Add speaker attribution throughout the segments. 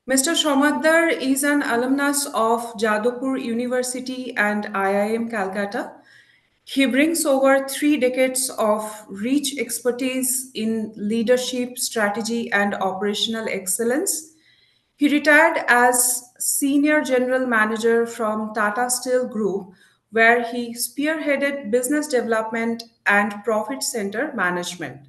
Speaker 1: Mr. Samaddar is an alumnus of Jadavpur University and IIM Calcutta. He brings over 3 decades of rich expertise in leadership, strategy, and operational excellence. He retired as Senior General Manager from Tata Steel Group, where he spearheaded business development and profit center management.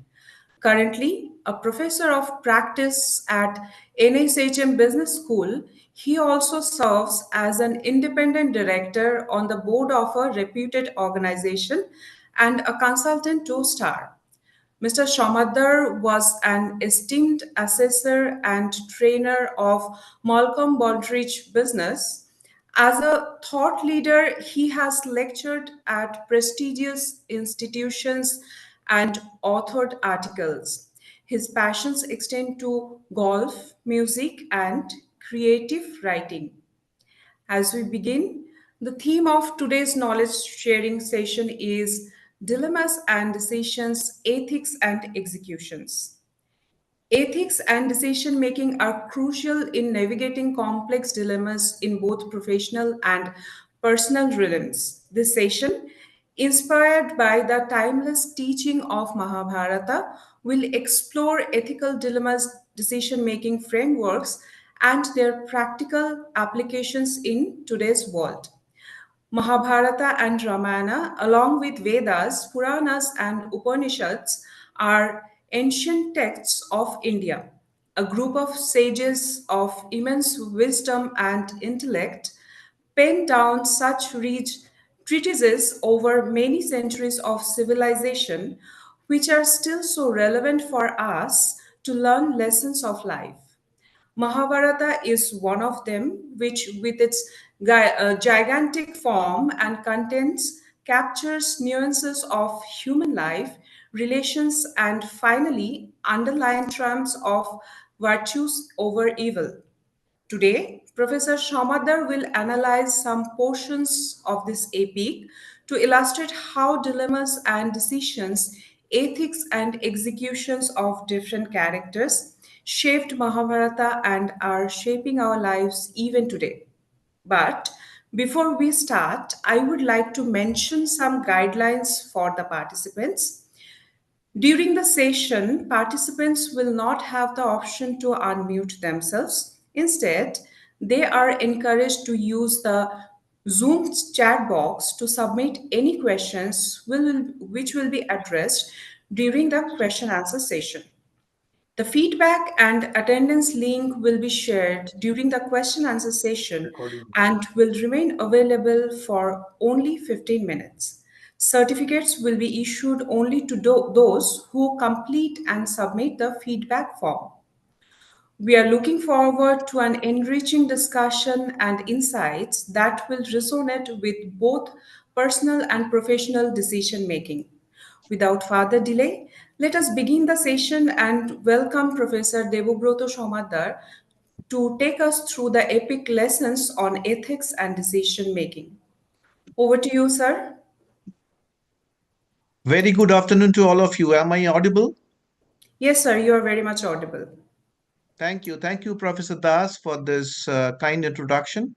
Speaker 1: Currently, a professor of practice at NSHM Business School, he also serves as an independent director on the board of a reputed organization and a consultant to Star. Mr. Samaddar was an esteemed assessor and trainer of Malcolm Baldrige Business. As a thought leader, he has lectured at prestigious institutions and authored articles. His passions extend to golf, music, and creative writing. As we begin, the theme of today's knowledge sharing session is Dilemmas and Decisions, Ethics and Executions. Ethics and decision making are crucial in navigating complex dilemmas in both professional and personal realms. This session, inspired by the timeless teaching of Mahabharata, will explore ethical dilemmas, decision making frameworks, and their practical applications in today's world. Mahabharata and Ramayana, along with Vedas, Puranas, and Upanishads, are ancient texts of India. A group of sages of immense wisdom and intellect penned down such rich treatises over many centuries of civilization, which are still so relevant for us to learn lessons of life. Mahabharata is one of them, which, with its gigantic form and contents, captures nuances of human life, relations, and finally, underlying trumps of virtues over evil. Today, Professor Shamadar will analyze some portions of this epic to illustrate how dilemmas and decisions, ethics and executions of different characters shaped Mahabharata and are shaping our lives even today. But before we start, I would like to mention some guidelines for the participants. During the session, participants will not have the option to unmute themselves. Instead, they are encouraged to use the Zoom chat box to submit any questions which will be addressed during the question answer session. The feedback and attendance link will be shared during the question answer session and will remain available for only 15 minutes. Certificates will be issued only to those who complete and submit the feedback form. We are looking forward to an enriching discussion and insights that will resonate with both personal and professional decision making. Without further delay, let us begin the session and welcome Professor Debabrata Samaddar to take us through the epic lessons on ethics and decision making. Over to you, sir.
Speaker 2: Very good afternoon to all of you. Am I audible?
Speaker 1: Yes, sir, you are very much audible.
Speaker 2: Thank you. Thank you, Professor Das, for this kind introduction.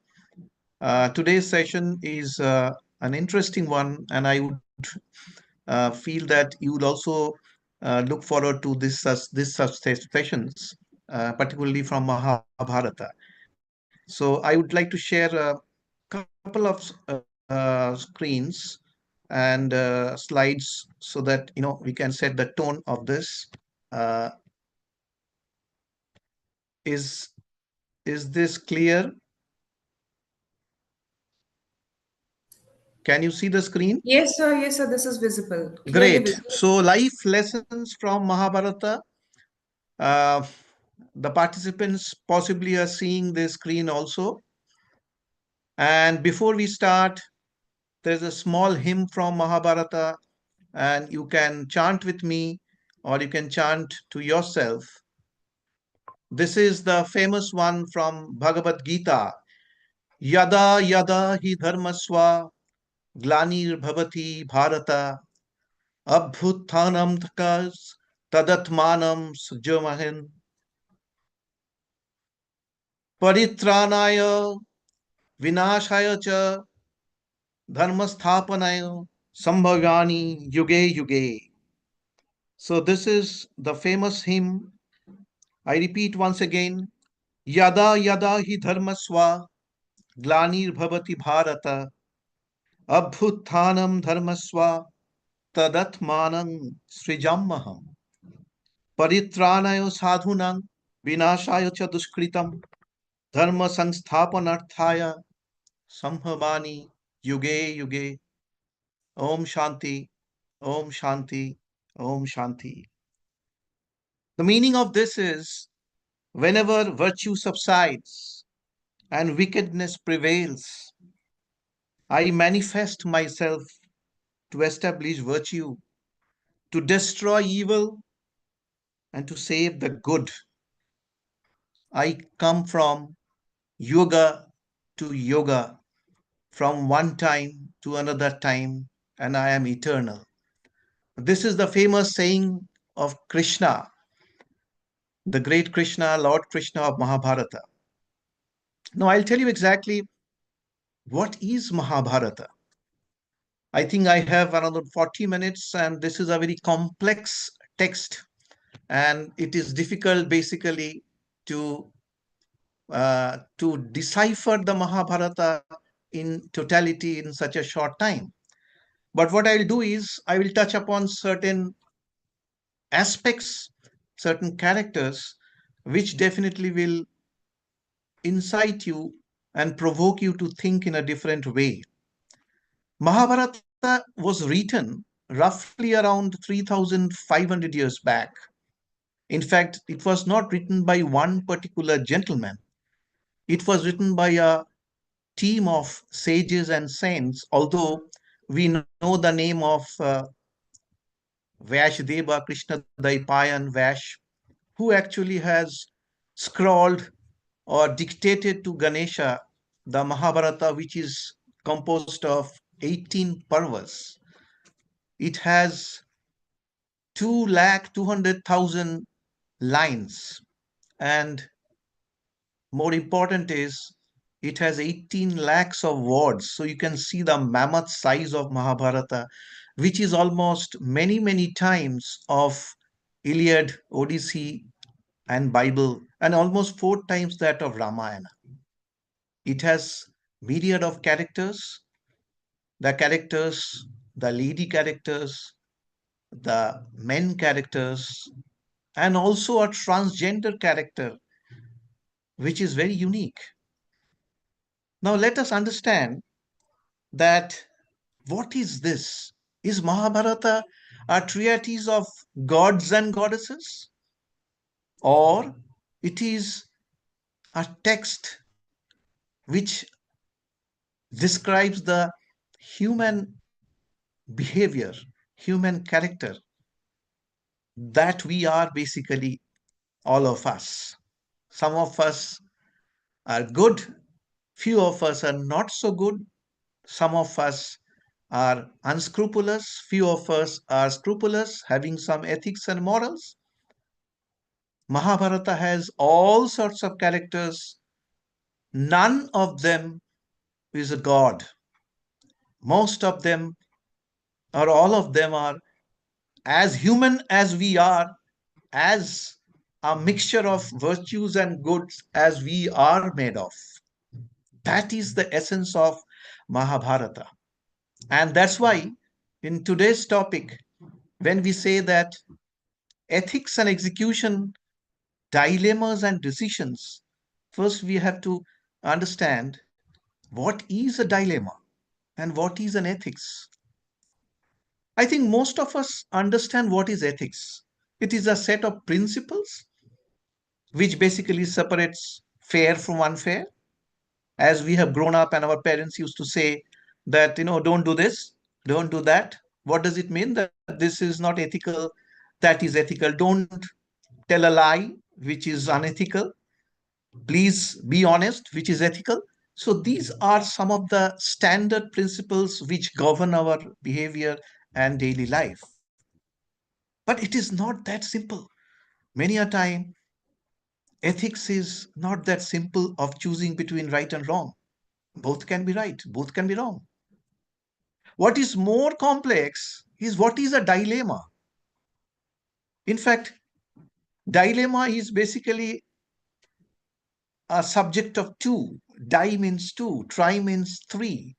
Speaker 2: Today's session is an interesting one, and I would feel that you would also look forward to this such sessions, particularly from Mahabharata. So I would like to share a couple of screens and slides so that we can set the tone of this. Uh, is is this clear? Can you see the screen?
Speaker 1: Yes, sir, this is visible, clearly
Speaker 2: Great.
Speaker 1: visible.
Speaker 2: So life lessons from Mahabharata. Uh, the participants possibly are seeing the screen also. And before we start, there's a small hymn from Mahabharata, and you can chant with me or you can chant to yourself. This is the famous one from Bhagavad Gita. Yada yada hi dharmasva glanir bhavati bharata abhuthanam tadatmanam sujamahin Paritranaya vinashaya cha dharmasthapanaya sambhavyani yuge yuge. So this is the famous hymn. I repeat once again. Yada yada hi dharmasva glanir bhavati bharata abhuthanam dharmasva tadatmanam srijammaham paritranayo sadhunam vinashayo cha duskritam dharma sansthapanarthaya sambhavani yuge yuge. Om Shanti, Om Shanti, Om Shanti. The meaning of this is whenever virtue subsides and wickedness prevails, I manifest myself to establish virtue, to destroy evil, and to save the good. I come from yoga to yoga, from one time to another time, and I am eternal. This is the famous saying of Krishna, the great Krishna, Lord Krishna of Mahabharata. Now, I'll tell you exactly what is Mahabharata. I think I have around 40 minutes, and this is a very complex text, and it is difficult basically to decipher the Mahabharata in totality in such a short time. But what I'll do is I will touch upon certain aspects, certain characters, which definitely will incite you and provoke you to think in a different way. Mahabharata was written roughly around 3,500 years back. In fact, it was not written by one particular gentleman. It was written by a team of sages and saints, although we know the name of Vashdeva Krishnadaipayan Vash, who actually has scrawled or dictated to Ganesha the Mahabharata, which is composed of 18 parvas. It has 2,200,000 lines, and more important is it has 18 lakhs of words. So you can see the mammoth size of Mahabharata, which is almost many, many times of Iliad, Odyssey, and Bible, and almost four times that of Ramayana. It has myriad of characters, the characters, the lady characters, the men characters, and also a transgender character, which is very unique. Now, let us understand that what is this? Is Mahabharata a treatise of gods and goddesses? Or it is a text which describes the human behavior, human character that we are basically all of us. Some of us are good, few of us are not so good, some of us are unscrupulous, few of us are scrupulous, having some ethics and morals. Mahabharata has all sorts of characters. None of them is a god. Most of them, or all of them, are as human as we are, as a mixture of virtues and goods as we are made of. That is the essence of Mahabharata. And that's why, in today's topic, when we say that ethics and execution, dilemmas and decisions, first we have to understand what is a dilemma and what is an ethics. I think most of us understand what is ethics. It is a set of principles which basically separates fair from unfair. As we have grown up and our parents used to say that, don't do this, don't do that. What does it mean? That this is not ethical, that is ethical. Don't tell a lie, which is unethical. Please be honest, which is ethical. So these are some of the standard principles which govern our behavior and daily life. But it is not that simple. Many a time ethics is not that simple of choosing between right and wrong. Both can be right, both can be wrong. What is more complex is what is a dilemma. In fact, dilemma is basically a subject of two. Di means two, tri means three.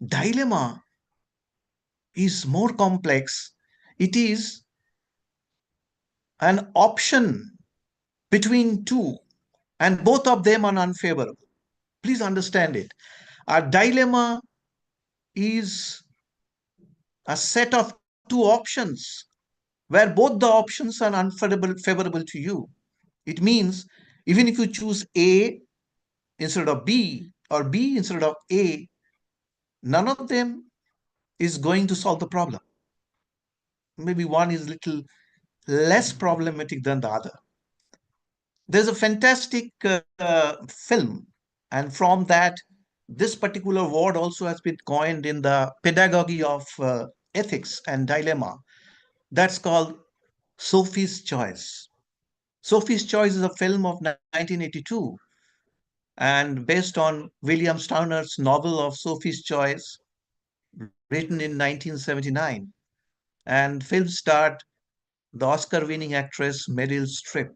Speaker 2: Dilemma is more complex. It is an option between two, and both of them are unfavorable. Please understand it. A dilemma is a set of two options where both the options are unfavorable to you. It means even if you choose A instead of B or B instead of A, none of them is going to solve the problem. Maybe one is little less problematic than the other. There's a fantastic film, and from that, this particular word also has been coined in the pedagogy of ethics and dilemma. That's called Sophie's Choice. Sophie's Choice is a film of 1982 and based on William Stauner's novel of Sophie's Choice, written in 1979. And film starred the Oscar winning actress Meryl Streep.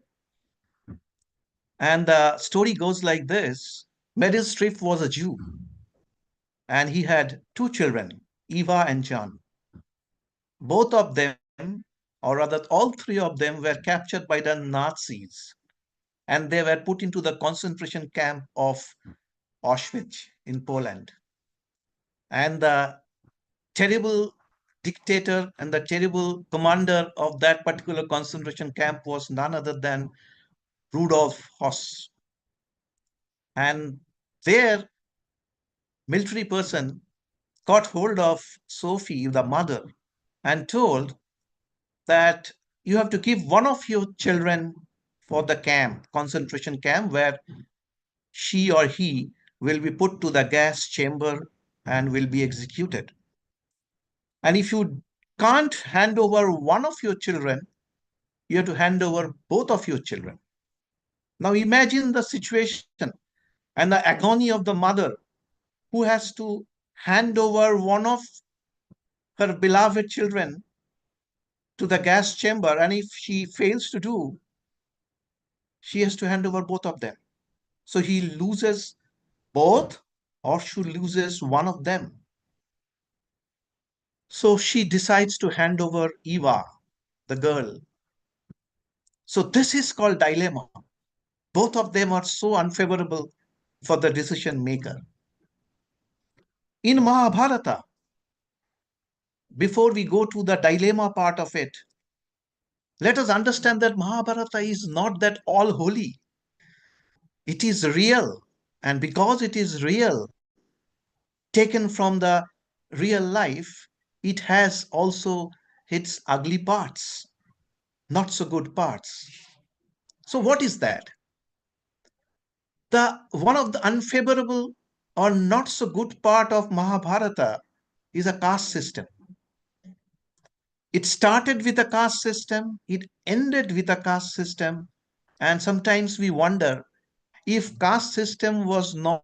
Speaker 2: And the story goes like this: Meryl Streep was a Jew, and he had two children, Eva and John. Both of them, or rather all three of them, were captured by the Nazis, and they were put into the concentration camp of Auschwitz in Poland. And the terrible dictator and the terrible commander of that particular concentration camp was none other than Rudolf Hoss. And their military person caught hold of Sophie, the mother, and told that you have to give one of your children for the camp, concentration camp, where she or he will be put to the gas chamber and will be executed. And if you can't hand over one of your children, you have to hand over both of your children. Now imagine the situation and the agony of the mother who has to hand over one of her beloved children to the gas chamber, and if she fails to do, she has to hand over both of them. So he loses both, or she loses one of them. So she decides to hand over Eva, the girl. So this is called dilemma. Both of them are so unfavorable for the decision maker. In Mahabharata, before we go to the dilemma part of it, let us understand that Mahabharata is not that all holy. It is real. And because it is real, taken from the real life, it has also its ugly parts, not so good parts. So, what is that? The one of the unfavorable or not so good part of Mahabharata is a caste system. It started with a caste system, it ended with a caste system, and sometimes we wonder if caste system was not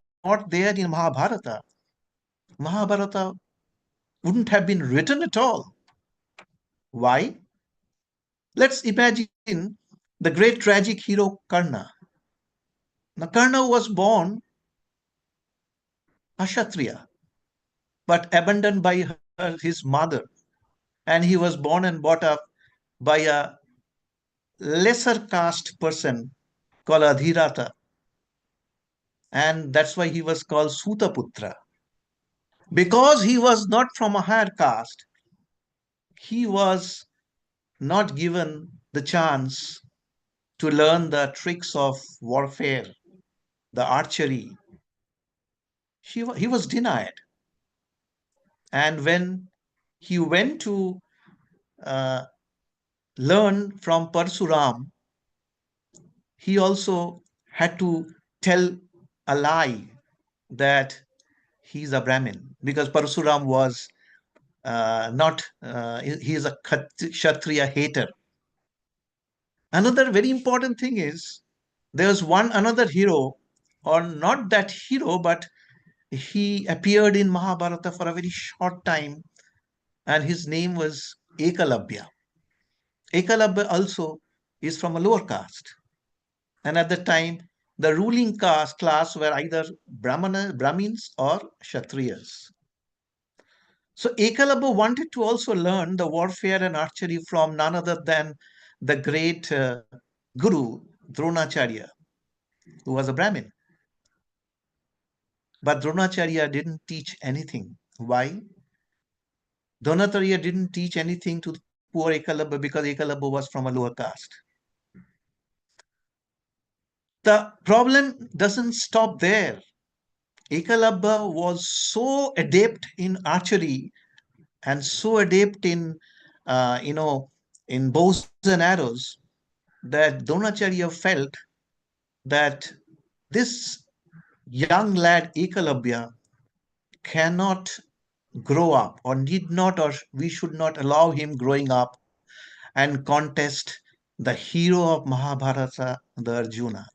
Speaker 2: there in Mahabharata, Mahabharata wouldn't have been written at all. Why? Let's imagine the great tragic hero Karna. Now, Karna was born a Kshatriya, but abandoned by his mother, and he was born and brought up by a lesser caste person called Adhirata, and that's why he was called Sutaputra. Because he was not from a higher caste, he was not given the chance to learn the tricks of warfare, the archery. He was denied. And when he went to uh, learn from Parsuram, he also had to tell a lie that he's a Brahmin because Parsuram was not, he is a Kshatriya hater. Another very important thing is There's one another hero, or not that hero, but he appeared in Mahabharata for a very short time, and his name was Ekalabya. Ekalabya also is from a lower caste. And at the time, the ruling caste class were either Brahmins or Kshatriyas. So Ekalabya wanted to also learn the warfare and archery from none other than the great Guru Dronacharya, who was a Brahmin. But Dronacharya didn't teach anything. Why? Dronacharya didn't teach anything to poor Ekalabya because Ekalabya was from a lower caste. The problem doesn't stop there. Ekalabya was so adept in archery and so adept in, uh, you know, in bows and arrows that Dronacharya felt that this young lad Ekalabya cannot grow up, or need not, or we should not allow him growing up and contest the hero of Mahabharata, the Arjuna.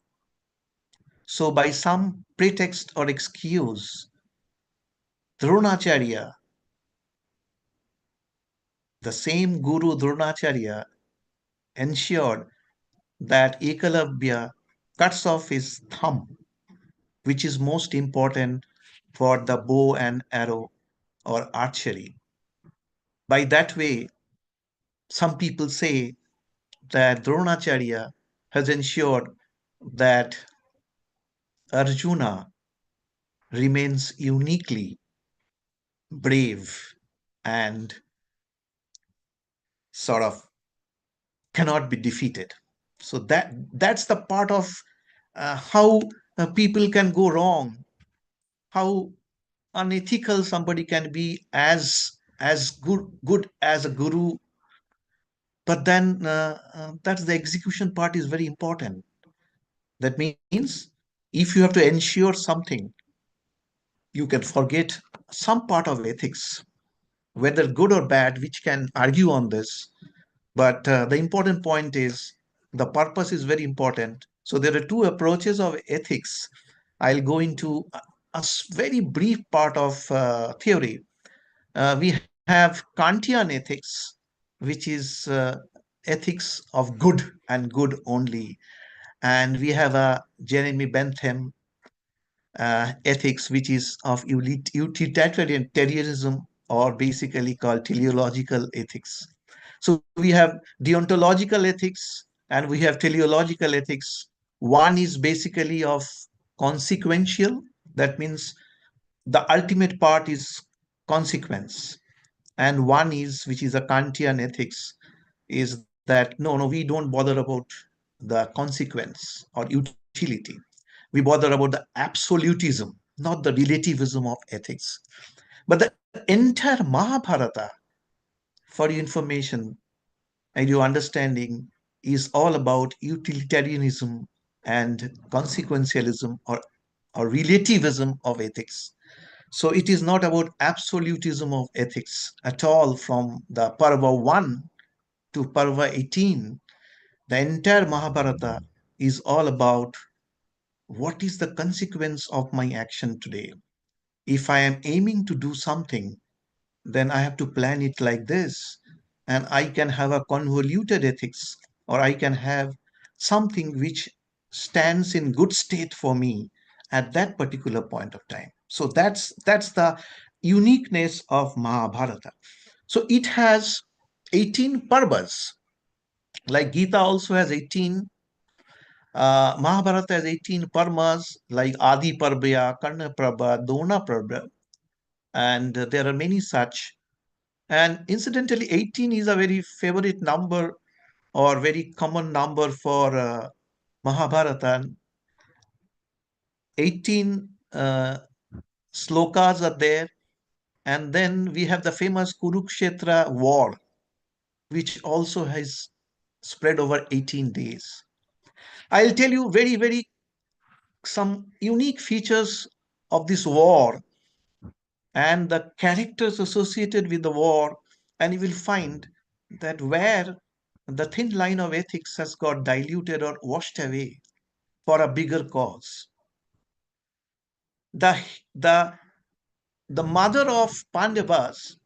Speaker 2: So, by some pretext or excuse, Dronacharya, the same Guru Dronacharya, ensured that Ekalabya cuts off his thumb, which is most important for the bow and arrow or archery. By that way, some people say that Dronacharya has ensured that Arjuna remains uniquely brave and sort of cannot be defeated. So that's the part of how people can go wrong, how unethical somebody can be as good as a guru, but then that's the execution part is very important. That means if you have to ensure something, you can forget some part of ethics, whether good or bad, which can argue on this. But the important point is the purpose is very important. So there are two approaches of ethics. I'll go into very brief part of theory. We have Kantian ethics, which is ethics of good and good only. And we have a Jeremy Bentham ethics, which is of utilitarianism, or basically called teleological ethics. So we have deontological ethics and we have teleological ethics. One is basically of consequential, that means the ultimate part is consequence. And one is, which is a Kantian ethics, is that no, we don't bother about the consequence or utility. We bother about the absolutism, not the relativism of ethics. But the entire Mahabharata, for your information and your understanding, is all about utilitarianism and consequentialism, or relativism of ethics. So it is not about absolutism of ethics at all. From the Parva 1 to Parva 18, the entire Mahabharata is all about what is the consequence of my action today. If I am aiming to do something, then I have to plan it like this. And I can have a convoluted ethics, or I can have something which stands in good state for me at that particular point of time. So that's the uniqueness of Mahabharata. So it has 18 parvas. Like Gita also has 18. Mahabharata has 18 parmas, like Adi Parvya, Karna Prabha, Dona Prabha, and there are many such. And incidentally, 18 is a very favorite number, or very common number for Mahabharata. 18 slokas are there. And then we have the famous Kurukshetra war, which also has spread over 18 days. I'll tell you very some unique features of this war and the characters associated with the war, and you will find that where the thin line of ethics has got diluted or washed away, for a bigger cause. The, the, the mother of Pandavas,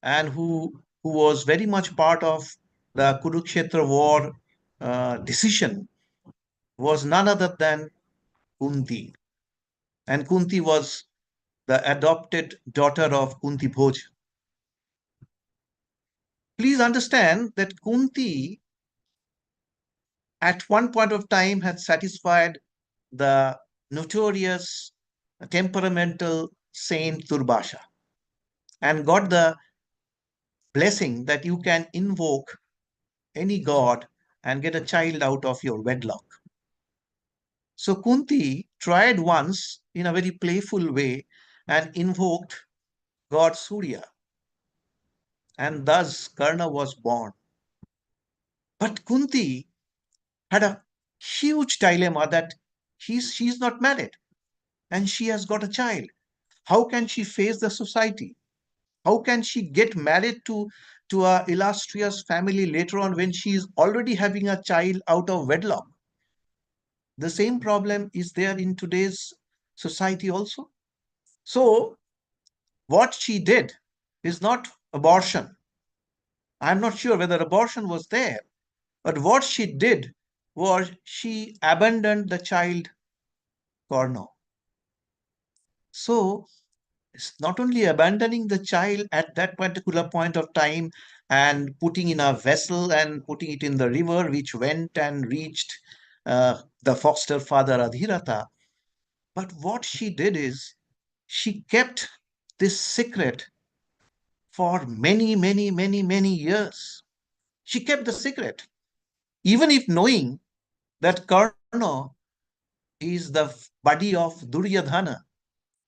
Speaker 2: and who was very much part of the Kurukshetra war decision, was none other than Kunti. And Kunti was the adopted daughter of Kunti Bhoj. Please understand that Kunti, at one point of time, had satisfied the notorious temperamental saint Turbasha and got the blessing that you can invoke any god and get a child out of your wedlock. So Kunti tried once in a very playful way and invoked god Surya, and thus Karna was born. But Kunti had a huge dilemma that she's not married and she has got a child. How can she face the society? How can she get married to a illustrious family later on when she is already having a child out of wedlock? The same problem is there in today's society also. So what she did is not abortion. I'm not sure whether abortion was there, but what she did was she abandoned the child Corno. So it's not only abandoning the child at that particular point of time and putting in a vessel and putting it in the river, which went and reached the foster father Adhirata, but what she did is she kept this secret for many, many, many, many years. She kept the secret, even if knowing that Karna is the buddy of Duryodhana.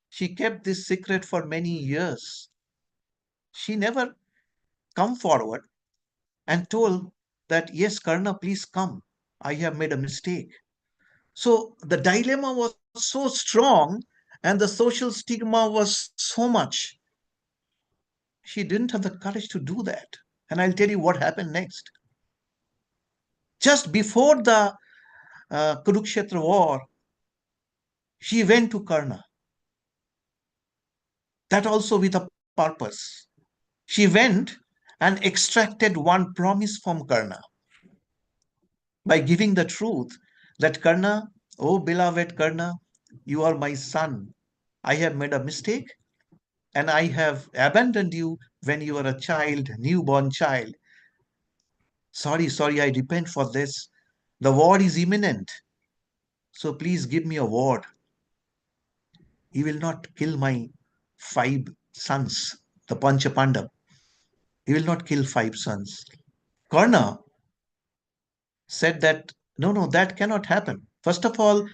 Speaker 2: She kept this secret for many years. She never come forward and told that, yes, Karna, please come. I have made a mistake. So the dilemma was so strong and the social stigma was so much. She didn't have the courage to do that. And I'll tell you what happened next. Just before the Kurukshetra war, she went to Karna. That also with a purpose. She went and extracted one promise from Karna by giving the truth that Karna, oh beloved Karna, you are my son. I have made a mistake and I have abandoned you when you were a child, newborn child. Sorry, sorry, I repent for this. The war is imminent. So please give me a word. He will not kill my 5 sons, the Pancha Pandav. He will not kill 5 sons. Karna said that, no, no, that cannot happen. First of all,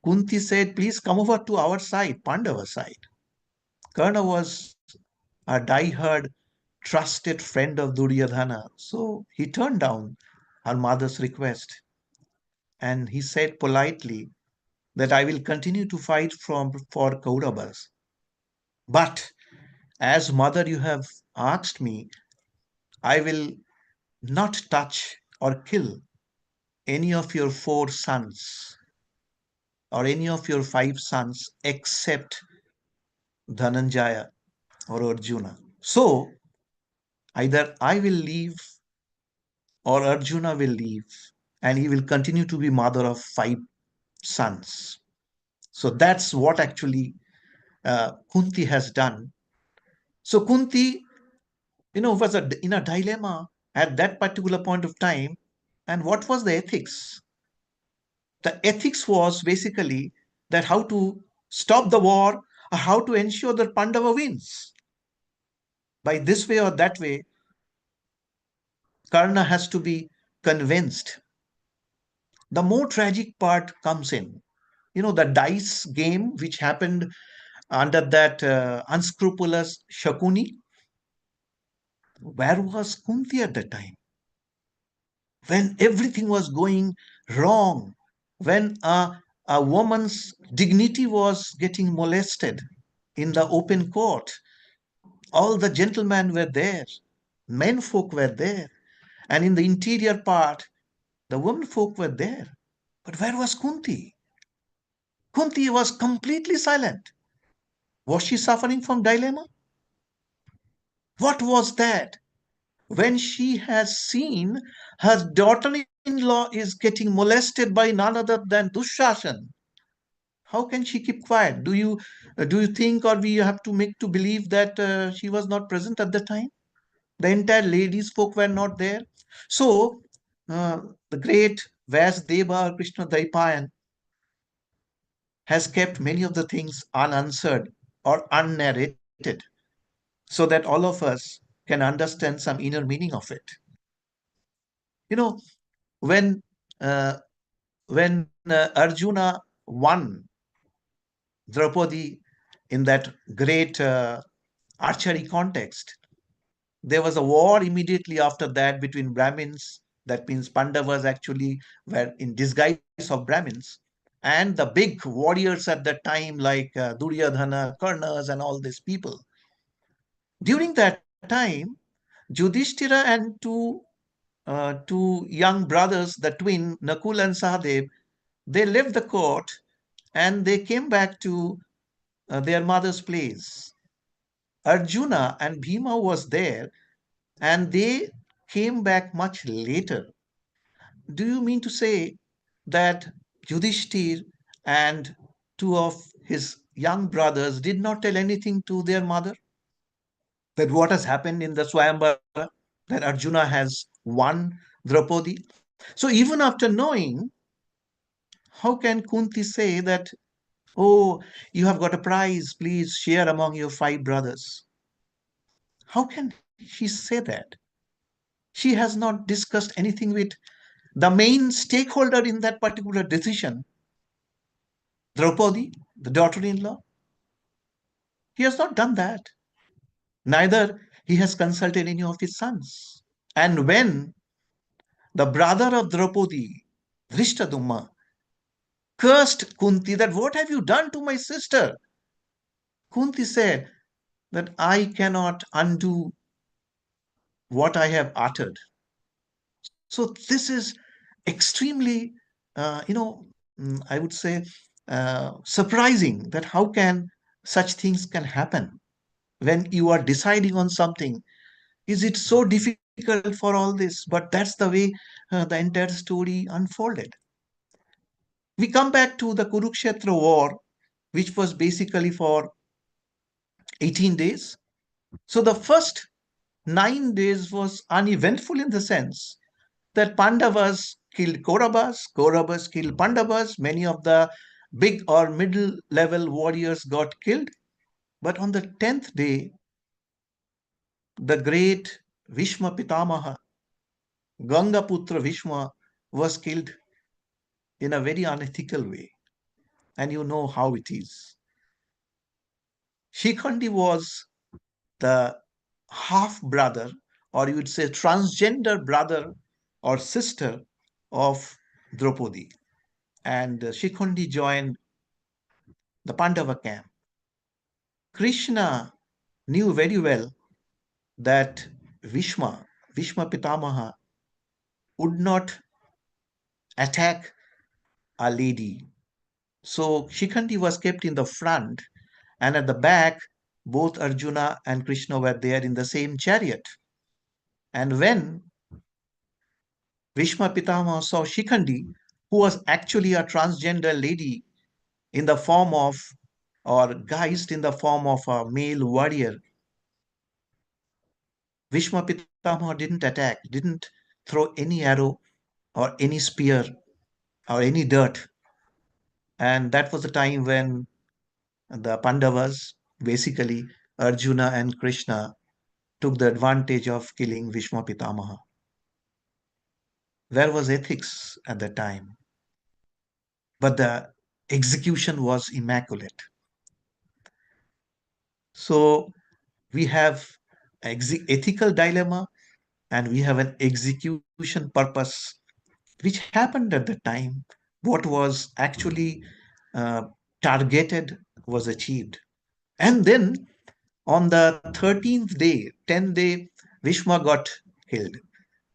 Speaker 2: Kunti said, please come over to our side, Pandava side. Karna was a diehard, trusted friend of Duryodhana. So he turned down her mother's request and he said politely that I will continue to fight for Kauravas. But as mother, you have asked me, I will not touch or kill any of your 4 sons or any of your 5 sons except Dhananjaya or Arjuna. So either I will leave or Arjuna will leave and he will continue to be mother of 5 sons. So that's what actually Kunti has done. So Kunti, was in a dilemma at that particular point of time. And what was the ethics? The ethics was basically that how to stop the war or how to ensure that Pandava wins. By this way or that way, Karna has to be convinced. The more tragic part comes in. The dice game which happened under that unscrupulous Shakuni. Where was Kunti at that time? When everything was going wrong, when a woman's dignity was getting molested in the open court, all the gentlemen were there, men folk were there, and in the interior part, the women folk were there. But where was Kunti? Kunti was completely silent. Was she suffering from dilemma? What was that? When she has seen her daughter-in-law is getting molested by none other than Dushashan, how can she keep quiet? Do you think, or we have to make to believe that she was not present at the time? The entire ladies folk were not there. So uh, the great Vasdeva Krishna Daipayan has kept many of the things unanswered or unnarrated so that all of us can understand some inner meaning of it. You know, when uh, when Arjuna won Draupadi in that great archery context, there was a war immediately after that between Brahmins. That means Pandavas actually were in disguise of Brahmins, and the big warriors at that time like Duryodhana, Karnas, and all these people. During that time, Yudhishthira and two young brothers, the twin Nakul and Sahadev, they left the court and they came back to their mother's place. Arjuna and Bhima was there and they came back much later. Do you mean to say that Yudhishthir and two of his young brothers did not tell anything to their mother? That what has happened in the Swayambara, that Arjuna has won Draupadi? So even after knowing, how can Kunti say that, oh, you have got a prize, please share among your five brothers? How can she say that? She has not discussed anything with the main stakeholder in that particular decision, Draupadi, the daughter in law. He has not done that. Neither he has consulted any of his sons. And when the brother of Draupadi, Drishtadumna, cursed Kunti that, what have you done to my sister? Kunti said that I cannot undo what I have uttered. So this is extremely, I would say, surprising that how can such things can happen when you are deciding on something. Is it so difficult for all this? But that's the way the entire story unfolded. We come back to the Kurukshetra war, which was basically for 18 days. So the first 9 days was uneventful in the sense that Pandavas killed Kauravas, Kauravas killed Pandavas, many of the big or middle level warriors got killed. But on the 10th day, the great Vishma Pitamaha, Gangaputra Vishma, was killed in a very unethical way. And you know how it is. Shikhandi was the half brother, or you would say transgender brother or sister of Draupadi. And Shikhandi joined the Pandava camp. Krishna knew very well that Vishma Pitamaha, would not attack a lady. So Shikhandi was kept in the front, and at the back, both Arjuna and Krishna were there in the same chariot. And when Bhishma Pitamaha saw Shikhandi, who was actually a transgender lady in the form of, or guised in the form of a male warrior, Bhishma Pitamaha didn't attack, didn't throw any arrow or any spear or any dirt. And that was the time when the Pandavas, basically Arjuna and Krishna, took the advantage of killing Bhishma Pitamaha. Where was ethics at that time? But the execution was immaculate. So we have ethical dilemma and we have an execution purpose which happened at the time. What was actually uh, targeted was achieved. And then on the 13th day, 10th day, Vishma got killed.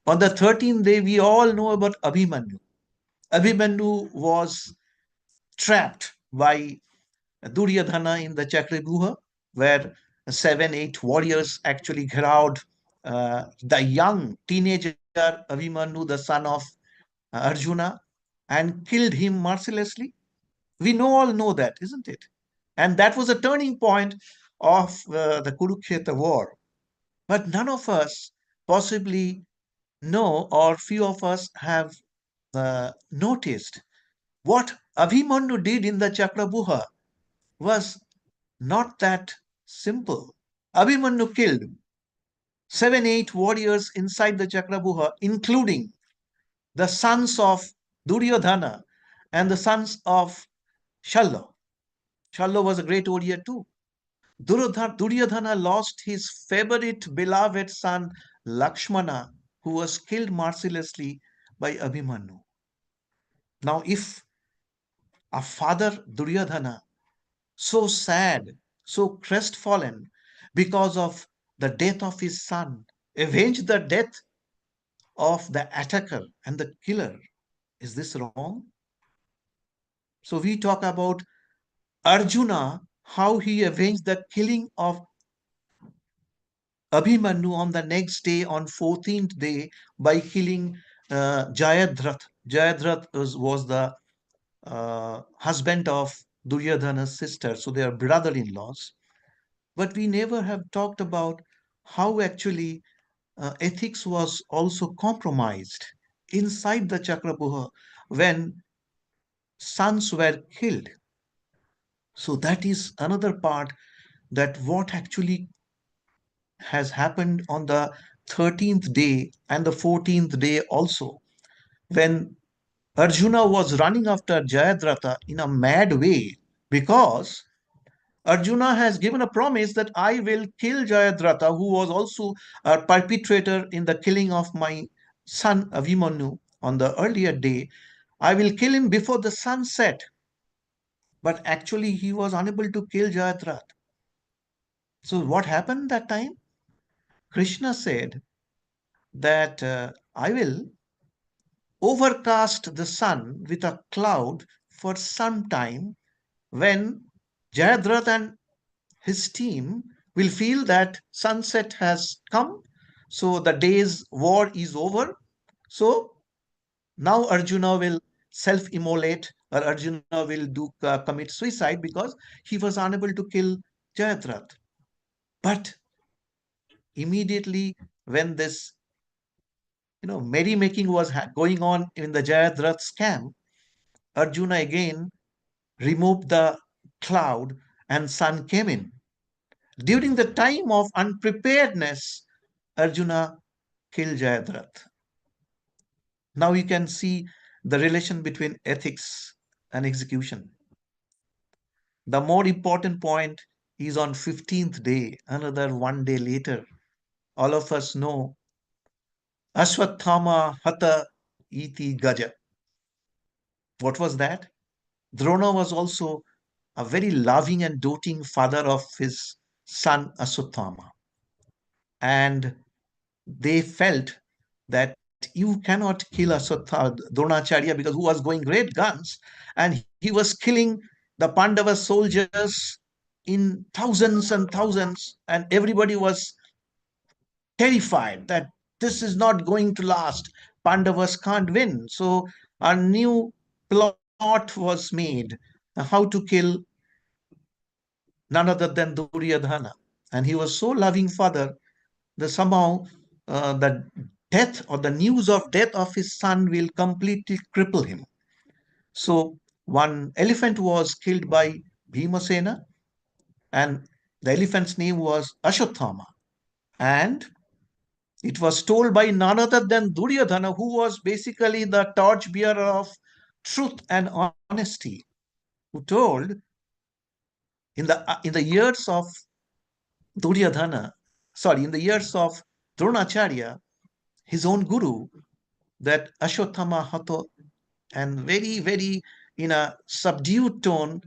Speaker 2: On the 13th day, we all know about Abhimanyu. Abhimanyu was trapped by Duryodhana in the Chakravyuha, where 7, 8 warriors actually crowd the young teenager Abhimanyu, the son of Arjuna, and killed him mercilessly. We all know that, isn't it? And that was a turning point of the Kurukshetra war. But none of us possibly know, or few of us have noticed what Abhimanyu did in the Chakrabuha was not that simple. Abhimanyu killed 7, 8 warriors inside the Chakrabuha, including the sons of Duryodhana and the sons of Shalla. Shalla was a great warrior too. Duryodhana lost his favorite beloved son Lakshmana, who was killed mercilessly by Abhimanyu. Now, if a father Duryodhana, so sad, so crestfallen because of the death of his son, avenged the death of the attacker and the killer, is this wrong? So we talk about Arjuna, how he avenged the killing of Abhimanyu on the next day, on 14th day, by killing Jayadratha. Jayadratha was the husband of Duryodhana's sister, so they are brother-in-laws. But we never have talked about how actually ethics was also compromised inside the Chakrabuha when sons were killed. So that is another part, that what actually has happened on the 13th day and the 14th day also, when Arjuna was running after Jayadratha in a mad way, because Arjuna has given a promise that I will kill Jayadratha, who was also a perpetrator in the killing of my son Abhimanyu on the earlier day. I will kill him before the sun set. But actually, he was unable to kill Jayadratha. So, what happened that time? Krishna said that I will overcast the sun with a cloud for some time, when Jayadratha and his team will feel that sunset has come, so the day's war is over. So now Arjuna will self-immolate, or Arjuna will commit suicide because he was unable to kill Jayadratha. But immediately when this merrymaking was going on in the Jayadratha's camp, Arjuna again removed the cloud and sun came in. During the time of unpreparedness, Arjuna killed Jayadratha. Now you can see the relation between ethics and execution. The more important point is on 15th day, another one day later. All of us know Ashwathama Hatha Iti Gaja. What was that? Drona was also a very loving and doting father of his son Ashwathama. And they felt that you cannot kill Dronacharya, because who was going great guns, and he was killing the Pandava soldiers in thousands and thousands, and everybody was terrified that this is not going to last. Pandavas can't win. So a new plot was made, how to kill none other than Duryodhana. And he was so loving father that somehow the death, or the news of death of his son, will completely cripple him. So one elephant was killed by Bhimasena, and the elephant's name was Ashwatthama. And it was told by none other than Duryodhana, who was basically the torchbearer of truth and honesty, who told, in the years of Duryodhana, sorry, in the years of Dronacharya, his own guru, that Ashwatthama Hatha, and very, very in a subdued tone,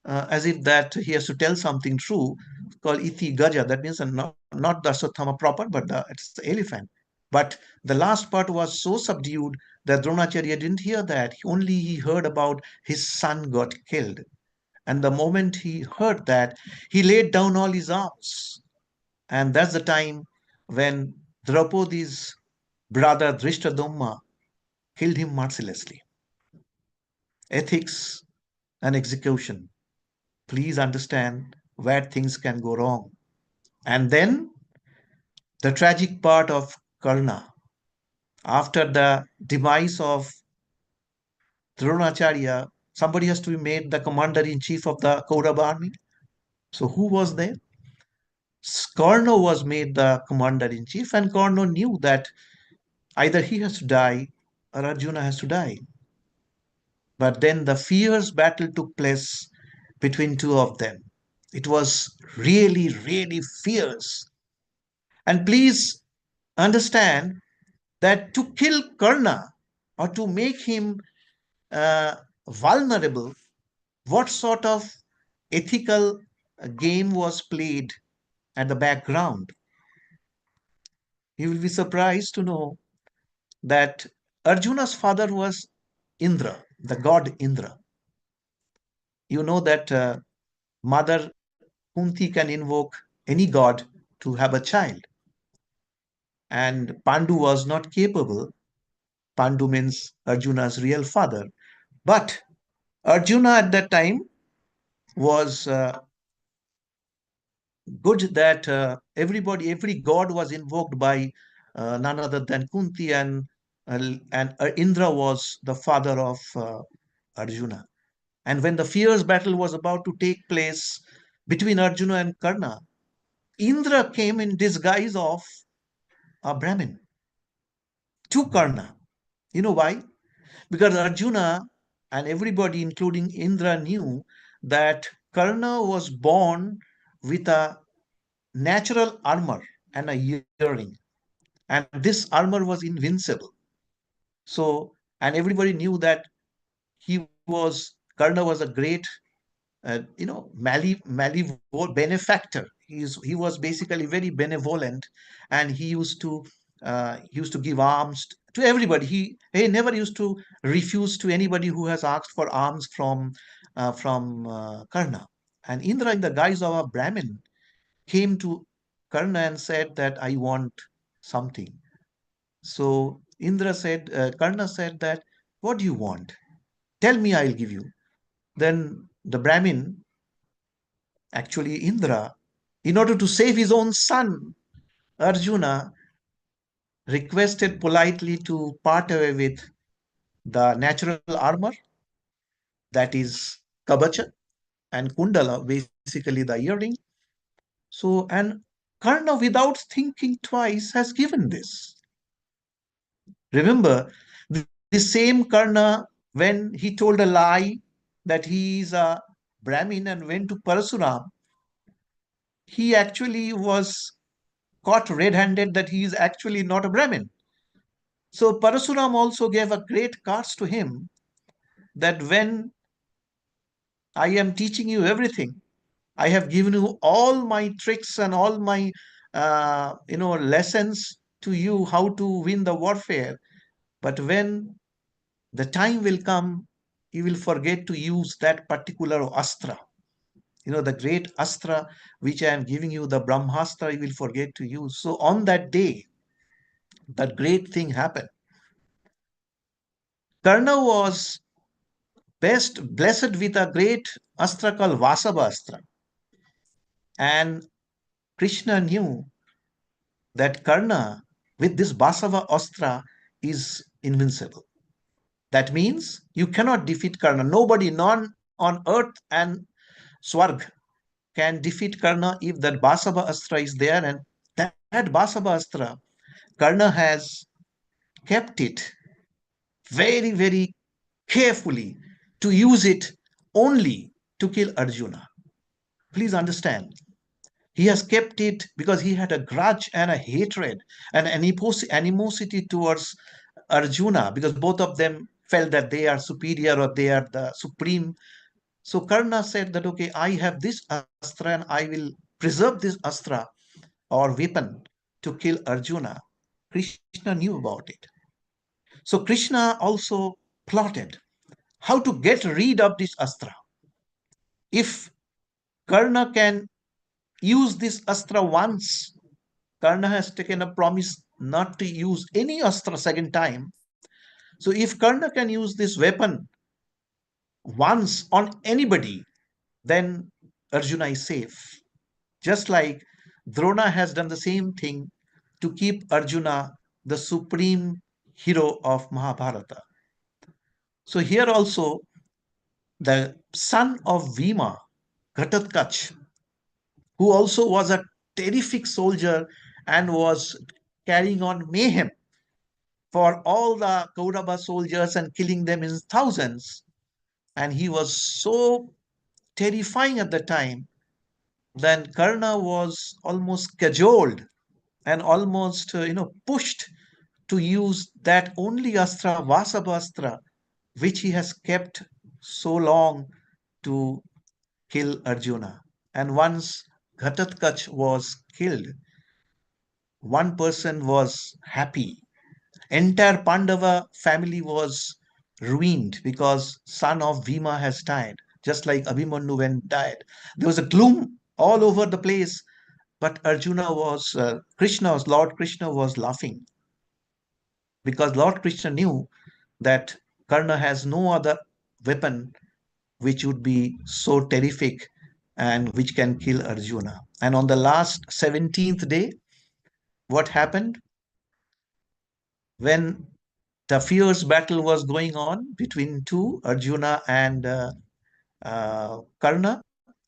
Speaker 2: as if that he has to tell something true, called Iti Gaja. That means not the Ashwatthama proper, but it's the elephant. But the last part was so subdued that Dronacharya didn't hear that. Only he heard about his son got killed. And the moment he heard that, he laid down all his arms. And that's the time when Draupadi's brother Drishtadyumna killed him mercilessly. Ethics and execution. Please understand where things can go wrong. And then the tragic part of Karna. After the demise of Dronacharya, somebody has to be made the commander in chief of the Kaurava army. So who was there? Karna was made the commander in chief, and Karna knew that either he has to die or Arjuna has to die. But then the fierce battle took place between two of them. It was really, really fierce. And please understand that to kill Karna or to make him vulnerable, what sort of ethical game was played at the background? You will be surprised to know that Arjuna's father was Indra, the god Indra. You know that Mother Kunti can invoke any god to have a child, and Pandu was not capable. Pandu means Arjuna's real father. But Arjuna at that time was good that every god was invoked by none other than Kunti, and Indra was the father of Arjuna. And when the fierce battle was about to take place between Arjuna and Karna, Indra came in disguise of a Brahmin to Karna. You know why? Because Arjuna and everybody, including Indra, knew that Karna was born with a natural armor and a earring, and this armor was invincible. So, and everybody knew that Karna was a great benefactor. He was basically very benevolent, and he used to give alms to everybody. He never used to refuse to anybody who has asked for alms from Karna. And Indra, in the guise of a Brahmin, came to Karna and said that I want something. So Karna said that, what do you want? Tell me, I'll give you. Then the Brahmin, actually Indra, in order to save his own son, Arjuna, requested politely to part away with the natural armor, that is Kabacha, and Kundala, basically the earring. So, and Karna, without thinking twice, has given this. Remember, the same Karna, when he told a lie that he is a Brahmin and went to Parasuram, he actually was caught red handed that he is actually not a Brahmin. So Parasuram also gave a great curse to him that when I am teaching you everything, I have given you all my tricks and all my lessons to you how to win the warfare. But when the time will come, you will forget to use that particular astra. The great astra which I am giving you, the Brahmastra, you will forget to use. So on that day, that great thing happened. Karna was blessed with a great astra called Vasava Astra. And Krishna knew that Karna, with this Vasava Astra, is invincible. That means you cannot defeat Karna. Nobody, none on earth and Swarg, can defeat Karna if that Vasava Astra is there. And that Vasava Astra, Karna has kept it very, very carefully to use it only to kill Arjuna. Please understand. He has kept it because he had a grudge and a hatred and animosity towards Arjuna, because both of them felt that they are superior or they are the supreme. So Karna said that, okay, I have this astra and I will preserve this astra or weapon to kill Arjuna. Krishna knew about it. So Krishna also plotted how to get rid of this astra. If Karna can use this astra once, Karna has taken a promise not to use any astra second time. So if Karna can use this weapon once on anybody, then Arjuna is safe. Just like Drona has done the same thing to keep Arjuna the supreme hero of Mahabharata. So here also, the son of Bhima, Ghatotkach, who also was a terrific soldier and was carrying on mayhem for all the Kaurava soldiers and killing them in thousands. And he was so terrifying at the time. Then Karna was almost cajoled and almost pushed to use that only astra, Vasabhastra, which he has kept so long to kill Arjuna. And once Ghatotkach was killed, one person was happy. Entire Pandava family was ruined because son of Bhima has died, just like Abhimanyu when died. There was a gloom all over the place, but Lord Krishna was laughing because Lord Krishna knew that Karna has no other weapon which would be so terrific and which can kill Arjuna. And on the last 17th day, what happened? When the fierce battle was going on between two, Arjuna and Karna.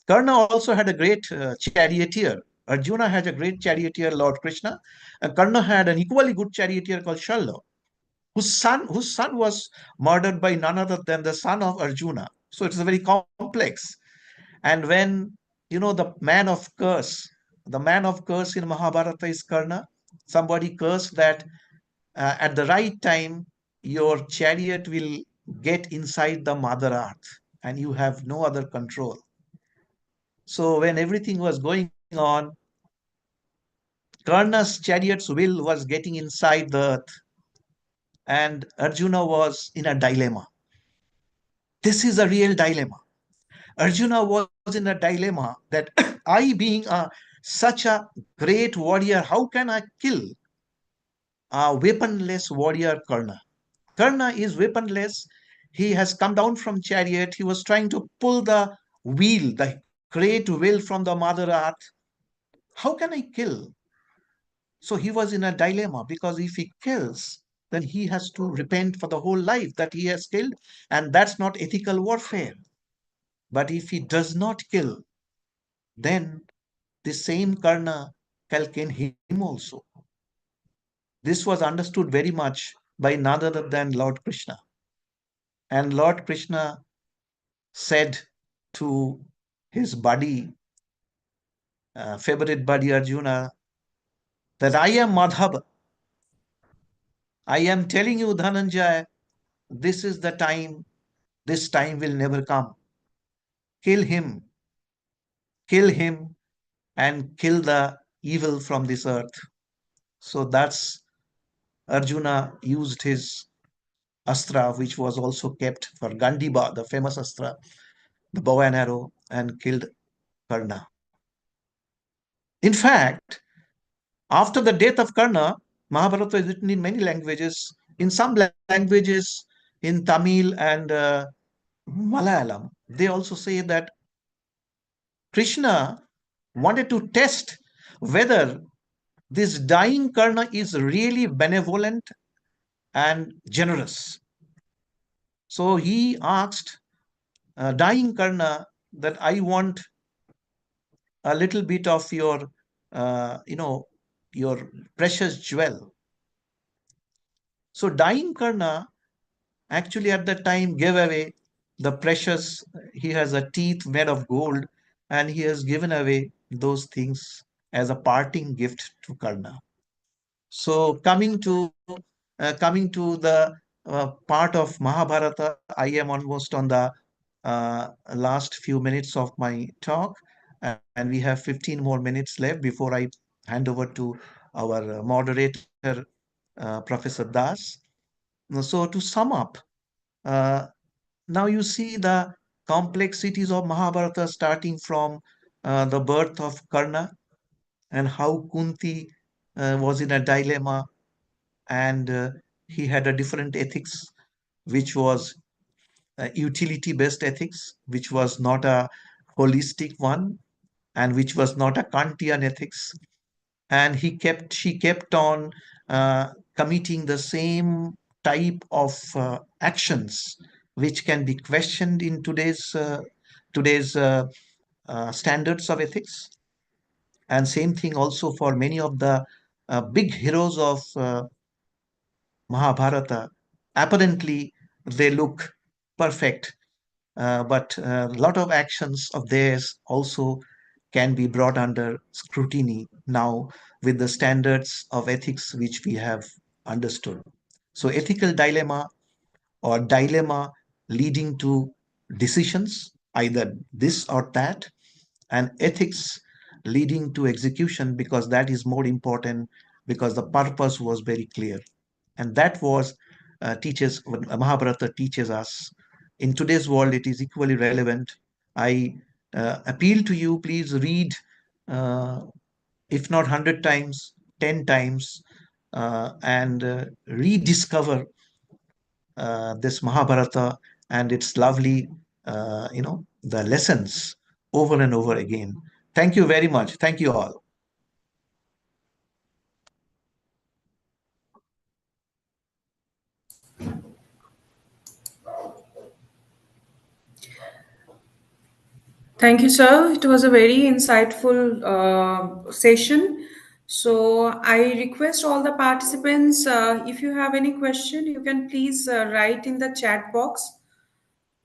Speaker 2: Karna also had a great charioteer. Arjuna had a great charioteer, Lord Krishna, and Karna had an equally good charioteer called Shalya, whose son was murdered by none other than the son of Arjuna. So it is very complex. And when the man of curse in Mahabharata is Karna. Somebody cursed that at the right time, your chariot will get inside the Mother Earth and you have no other control. So, when everything was going on, Karna's chariot's wheel was getting inside the earth, and Arjuna was in a dilemma. This is a real dilemma. Arjuna was in a dilemma that I, being such a great warrior, how can I kill a weaponless warrior Karna? Karna is weaponless. He has come down from chariot. He was trying to pull the wheel, the great wheel from the Mother Earth. How can I kill? So he was in a dilemma because if he kills, then he has to repent for the whole life that he has killed, and that's not ethical warfare. But if he does not kill, then the same Karna can kill him also. This was understood very much by none other than Lord Krishna. And Lord Krishna said to his buddy, favorite buddy Arjuna, that I am Madhava. I am telling you, Dhananjaya, this is the time, this time will never come. Kill him, kill him, and kill the evil from this earth. So that's Arjuna used his astra, which was also kept for Gandiba, the famous astra, the bow and arrow, and killed Karna. In fact, after the death of Karna, Mahabharata is written in many languages. In some languages, in Tamil and Malayalam, they also say that Krishna wanted to test whether this dying Karna is really benevolent and generous. So he asked dying Karna that I want a little bit of your, uh, you know, your precious jewel. So dying Karna actually at that time gave away the precious, he has a teeth made of gold, and he has given away those things as a parting gift to Karna. So coming to the part of Mahabharata, I am almost on the last few minutes of my talk, and we have 15 more minutes left before I hand over to our moderator, Professor Das. So to sum up, uh, now you see the complexities of Mahabharata starting from the birth of Karna and how Kunti was in a dilemma, and he had a different ethics, which was utility based ethics, which was not a holistic one, and which was not a Kantian ethics. And she kept on committing the same type of actions which can be questioned in today's standards of ethics. And same thing also for many of the big heroes of Mahabharata. Apparently, they look perfect, but a lot of actions of theirs also can be brought under scrutiny now with the standards of ethics which we have understood. So, ethical dilemma or dilemma leading to decisions, either this or that, and ethics leading to execution, because that is more important, because the purpose was very clear. And that was teaches what Mahabharata teaches us. In today's world, it is equally relevant. I appeal to you, please read, uh, if not 100 times, 10 times, and rediscover this Mahabharata and its lovely, the lessons over and over again. Thank you very much. Thank you all.
Speaker 1: Thank you, sir. It was a very insightful session. So I request all the participants, if you have any question, you can please write in the chat box,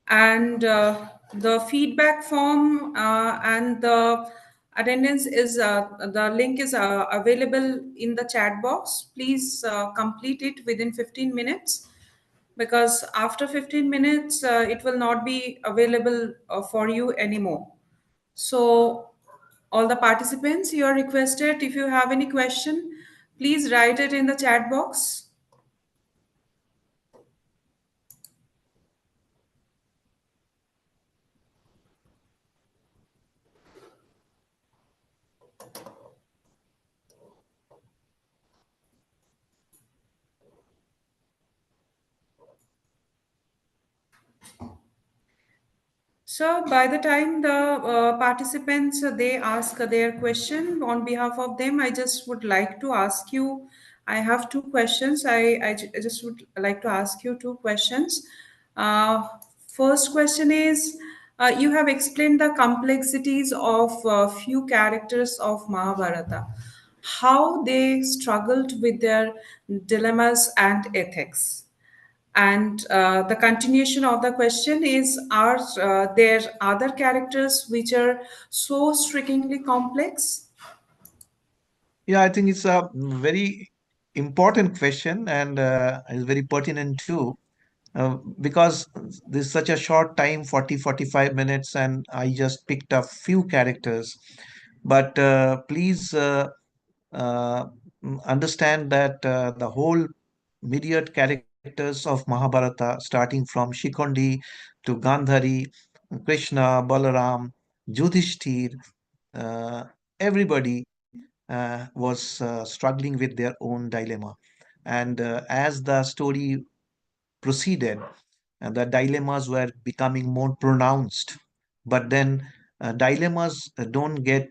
Speaker 1: and the feedback form and the attendance is the link is available in the chat box. Please complete it within 15 minutes, because after 15 minutes it will not be available for you anymore. So all the participants, you are requested, if you have any question, please write it in the chat box. So by the time the participants they ask their question on behalf of them, I just would like to ask you. I have two questions. I just would like to ask you two questions. Uh, First question is, you have explained the complexities of few characters of Mahabharata, how they struggled with their dilemmas and ethics. And the continuation of the question is, are there other characters which are so strikingly complex?
Speaker 2: Yeah, I think it's a very important question, and is very pertinent too, because this is such a short time, 40-45 minutes, and I just picked up few characters. But please understand that the whole myriad characters of Mahabharata, starting from Shikondi to Gandhari, Krishna, Balaram, Yudhishthir, uh, everybody was struggling with their own dilemma. And as the story proceeded, the dilemmas were becoming more pronounced. But then dilemmas don't get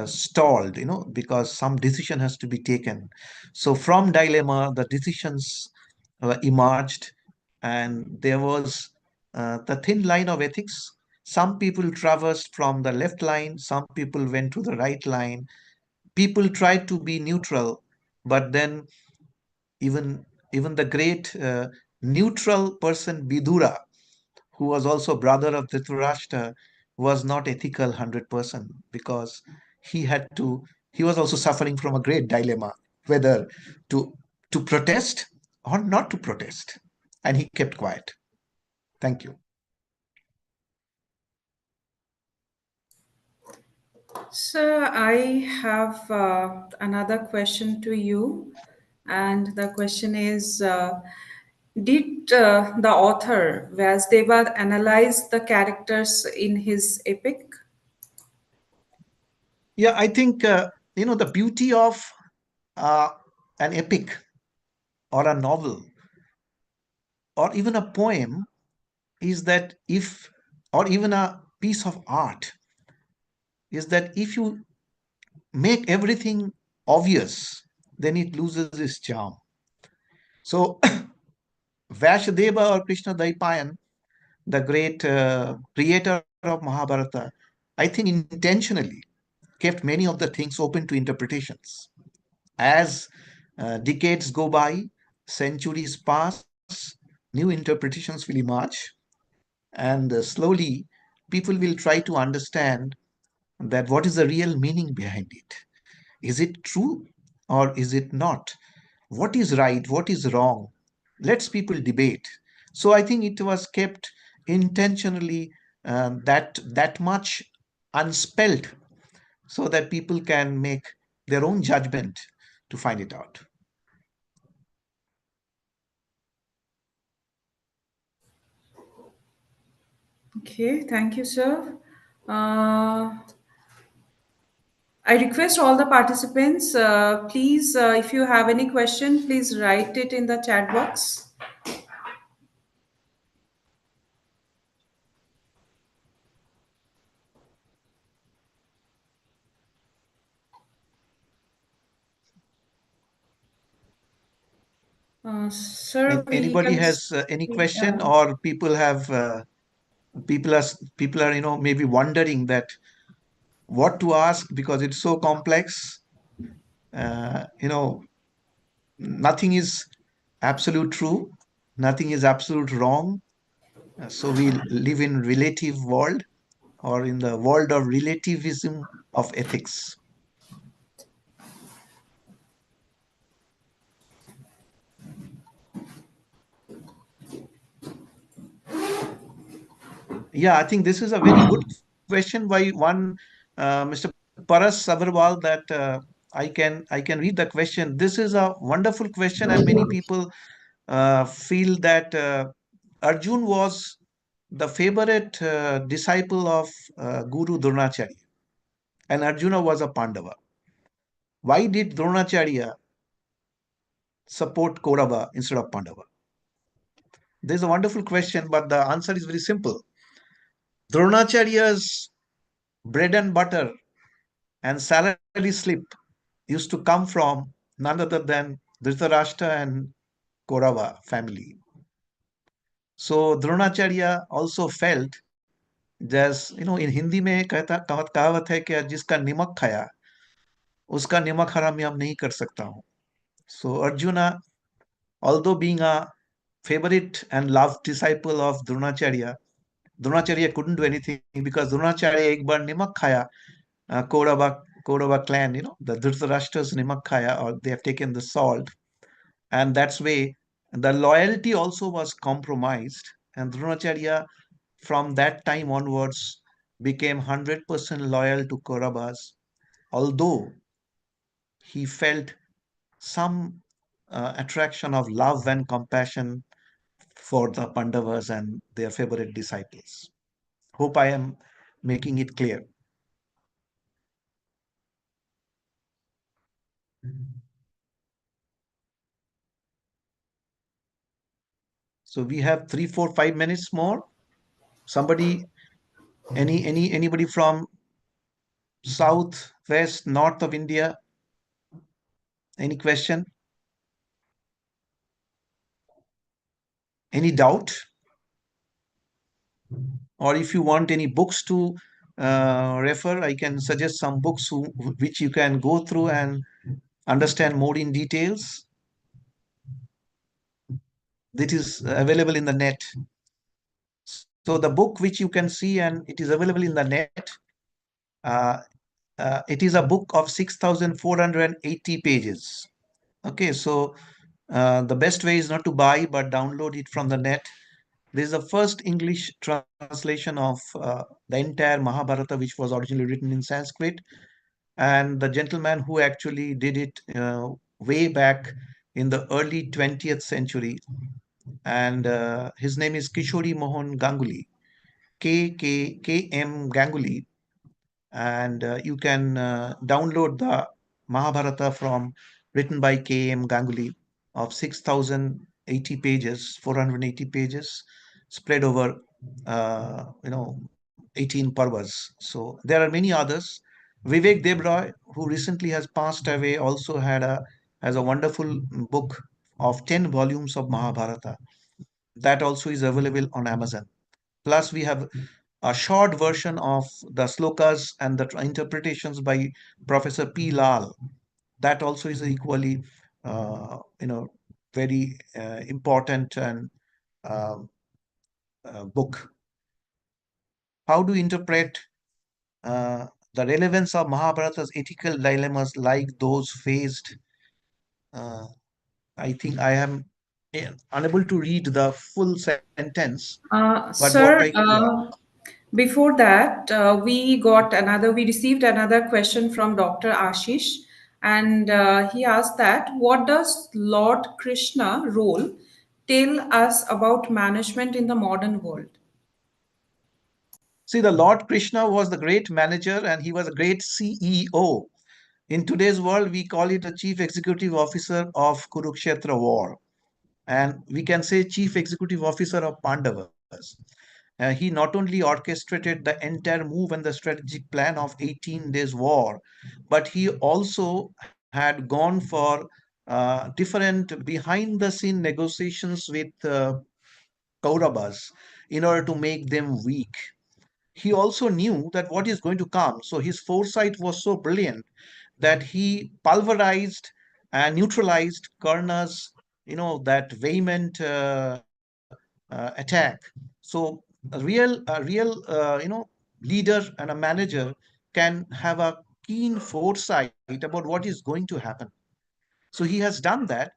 Speaker 2: stalled, because some decision has to be taken. So from dilemma, the decisions emerged, and there was the thin line of ethics. Some people traversed from the left line, some people went to the right line. People tried to be neutral, but then even even the great neutral person Bidura, who was also brother of Dhritarashtra, was not ethical 100%, because he was also suffering from a great dilemma, whether to protest or not to protest, and he kept quiet. Thank you.
Speaker 1: Sir, I have another question to you, and the question is did the author Vyasdeva analyze the characters in his epic?
Speaker 2: Yeah, I think the beauty of uh, an epic or a novel or even a poem is that if, or even a piece of art, is that if you make everything obvious, then it loses its charm. So, Vasudeva or Krishna Daipayan, the great creator of Mahabharata, I think intentionally kept many of the things open to interpretations. As decades go by, centuries pass, new interpretations will emerge, and slowly people will try to understand that what is the real meaning behind it. Is it true or is it not? What is right? What is wrong? Let's people debate. So I think it was kept intentionally that much unspelt so that people can make their own judgment to find it out.
Speaker 1: Okay, thank you, sir. Uh, I request all the participants, please, if you have any question, please write it in the chat box. Sir, we
Speaker 2: Anybody
Speaker 1: can.
Speaker 2: has any question, or people are people are maybe wondering that what to ask because it's so complex. Nothing is absolute true, nothing is absolute wrong. So we live in relative world, or in the world of relativism of ethics. Yeah, I think this is a very good question by one Mr. Paras Sabharwal, that I can read the question. This is a wonderful question, and many people feel that Arjun was the favorite disciple of Guru Dronacharya, and Arjuna was a Pandava. Why did Dronacharya support Kaurava instead of Pandava? This is a wonderful question, but the answer is very simple. Dronacharya's bread and butter and salary slip used to come from none other than Dhritarashtra and Kaurava family. So Dronacharya also felt, जैस in Hindi में कहता कहावत है कि जिसका निमक खाया उसका निमक हराम मैं नहीं कर सकता हूँ. So Arjuna, although being a favorite and loved disciple of Dronacharya couldn't do anything because Dronacharya एक बार निमक खाया, Kaurava clan, the Dhritarashtra's nimak khaya, or they have taken the salt, and that's way the loyalty also was compromised. And Dronacharya, from that time onwards, became 100% loyal to Kauravas, although he felt some attraction of love and compassion for the Pandavas and their favorite disciples. Hope I am making it clear. So we have 3, 4, 5 minutes more. Somebody, anybody from south, west, north of India? Any question? Any doubt? Or if you want any books to refer, I can suggest some books which you can go through and understand more in details. That is available in the net. So the book which you can see and it is available in the net, uh, it is a book of 6,480 pages. Okay, so the best way is not to buy but download it from the net. This is the first English translation of the entire Mahabharata, which was originally written in Sanskrit. And the gentleman who actually did it way back in the early 20th century, and his name is Kishori Mohan Ganguly, KM Ganguly, and you can download the Mahabharata from written by K.M. Ganguly of 6,080 pages, 480 pages, spread over 18 parvas. So there are many others. Vivek Debroy, who recently has passed away, also has a wonderful book of 10 volumes of Mahabharata. That also is available on Amazon. Plus, we have a short version of the slokas and the interpretations by Professor P. Lal. That also is equally, very important and uh, book. How to interpret uh, the relevance of Mahabharata's ethical dilemmas like those faced? Uh, I think I am unable to read the full sentence, but what I,
Speaker 1: Sir,
Speaker 2: yeah.
Speaker 1: before that, we received another question from Dr. Ashish, and he asked that what does Lord Krishna role tell us about management in the modern world?
Speaker 2: See, the Lord Krishna was the great manager and he was a great CEO. In today's world, we call it a chief executive officer of Kurukshetra war. And we can say chief executive officer of Pandavas. He not only orchestrated the entire move and the strategic plan of 18 days war, but he also had gone for different behind the scene negotiations with Kauravas in order to make them weak. He also knew that what is going to come. So his foresight was so brilliant that he pulverized and neutralized Karna's, that vehement attack. So a real leader and a manager can have a keen foresight about what is going to happen. So he has done that,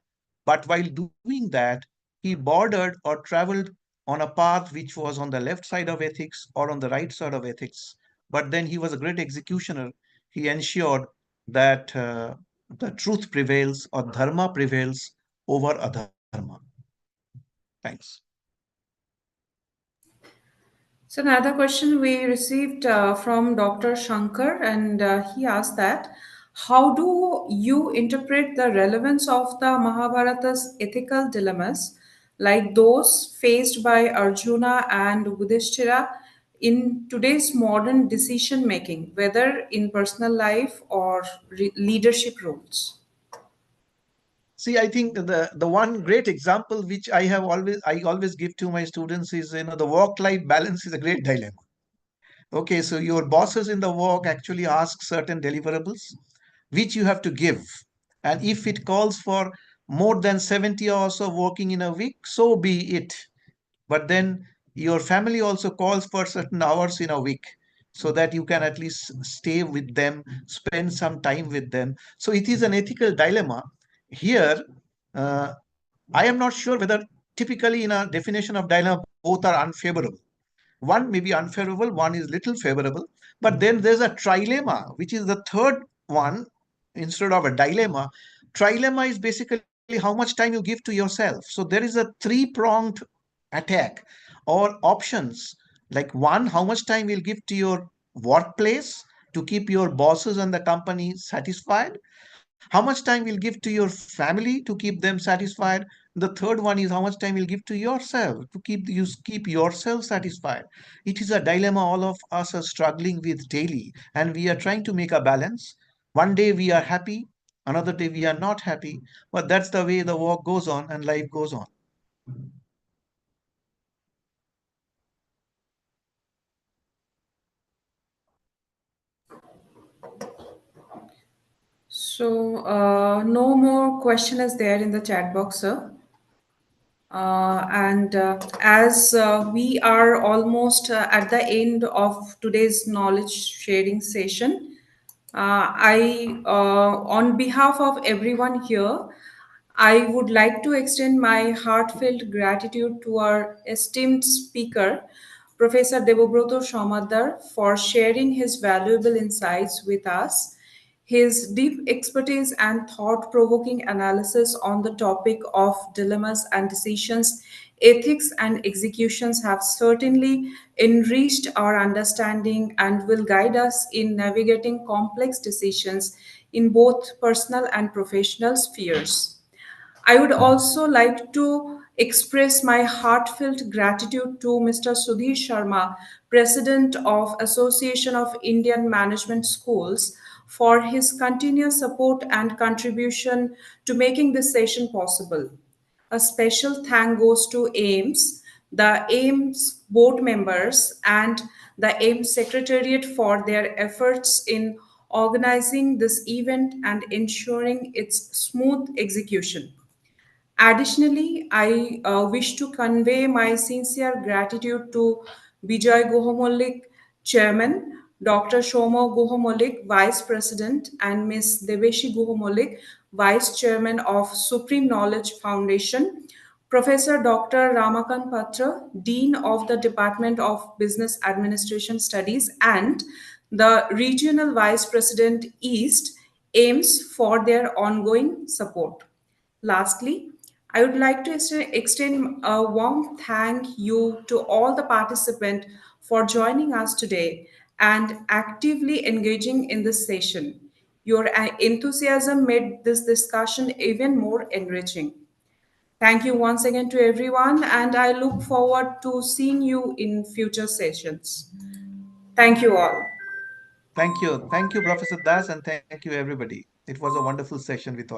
Speaker 2: but while doing that, he bordered or traveled on a path which was on the left side of ethics or on the right side of ethics. But then he was a great executioner. He ensured that the truth prevails or dharma prevails over adharma. Thanks.
Speaker 1: So another question we received from Dr. Shankar, and he asked that how do you interpret the relevance of the Mahabharata's ethical dilemmas, like those faced by Arjuna and Yudhishthira, in today's modern decision making, whether in personal life or leadership roles?
Speaker 2: See, I think the one great example which I always give to my students is, the work life balance is a great dilemma. Okay, so your bosses in the work actually ask certain deliverables which you have to give. And if it calls for more than 70 hours of working in a week, so be it. But then your family also calls for certain hours in a week so that you can at least stay with them, spend some time with them. So it is an ethical dilemma. Here, uh, I am not sure whether typically in a definition of dilemma, both are unfavorable. One may be unfavorable, one is little favorable, but then there's a trilemma, which is the third one instead of a dilemma. Trilemma is basically how much time you give to yourself. So there is a three-pronged attack or options. Like one, how much time you'll give to your workplace to keep your bosses and the company satisfied. How much time you'll give to your family to keep them satisfied. The third one is how much time you'll give to yourself to keep yourself satisfied. It is a dilemma all of us are struggling with daily, and we are trying to make a balance. One day we are happy, another day we are not happy, but that's the way the work goes on and life goes on.
Speaker 1: So, no more question is there in the chat box, sir. And as we are almost at the end of today's knowledge sharing session, on behalf of everyone here, I would like to extend my heartfelt gratitude to our esteemed speaker, Professor Debabrata Samaddar, for sharing his valuable insights with us. His deep expertise and thought provoking analysis on the topic of dilemmas and decisions, ethics, and executions have certainly enriched our understanding and will guide us in navigating complex decisions in both personal and professional spheres. I would also like to express my heartfelt gratitude to Mr. Sudhir Sharma, President of Association of Indian Management Schools, for his continuous support and contribution to making this session possible. A special thank goes to AIMS, the AIMS board members, and the AIMS Secretariat for their efforts in organizing this event and ensuring its smooth execution. Additionally, I wish to convey my sincere gratitude to Bijay Gohomollik, Chairman, Dr. Shomo Gohomollik, Vice President, and Ms. Debeshi Gohomollik, Vice Chairman of Supreme Knowledge Foundation, Professor Dr. Ramakant Patra, Dean of the Department of Business Administration Studies, and the Regional Vice President East, AIMS, for their ongoing support. Lastly, I would like to extend a warm thank you to all the participants for joining us today and actively engaging in this session. Your enthusiasm made this discussion even more enriching. Thank you once again to everyone, and I look forward to seeing you in future sessions. Thank you all.
Speaker 2: Thank you. Thank you, Professor Das, and thank you, everybody. It was a wonderful session with all.